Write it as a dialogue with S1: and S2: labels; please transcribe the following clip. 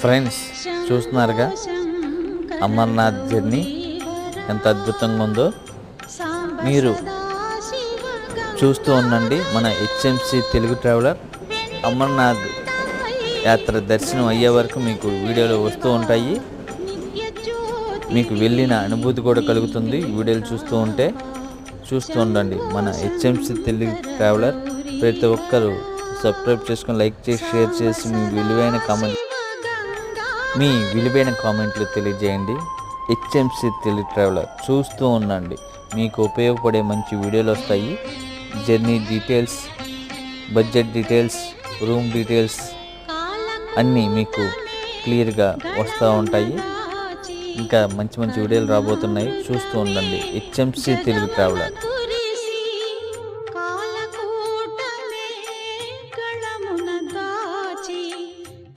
S1: Friends చూస్తున్నారుగా Amarnath journey ఎంత అద్భుతంగా ఉందో. మీరు చూస్తూ ఉండండి. మన హెచ్ఎంసి తెలుగు ట్రావెలర్ అమర్నాథ్ యాత్ర దర్శనం అయ్యే వరకు మీకు వీడియోలు వస్తూ ఉంటాయి. మీకు వెళ్ళిన అనుభూతి కూడా కలుగుతుంది. వీడియోలు చూస్తూ ఉండండి. మన హెచ్ఎంసి తెలుగు ట్రావెలర్ ప్రతి ఒక్కరూ సబ్స్క్రైబ్ చేసుకొని లైక్ చేసి షేర్ చేసి మీ విలువైన కామెంట్లు తెలియజేయండి. హెచ్ఎంసి తెలుగు ట్రావెలర్ చూస్తూ ఉండండి. మీకు ఉపయోగపడే మంచి వీడియోలు వస్తాయి. Journey details, budget details, room details అన్నీ మీకు క్లియర్గా వస్తూ ఉంటాయి. ఇంకా మంచి మంచి వీడియోలు రాబోతున్నాయి. చూస్తూ ఉండండి. HMC Telugu traveller.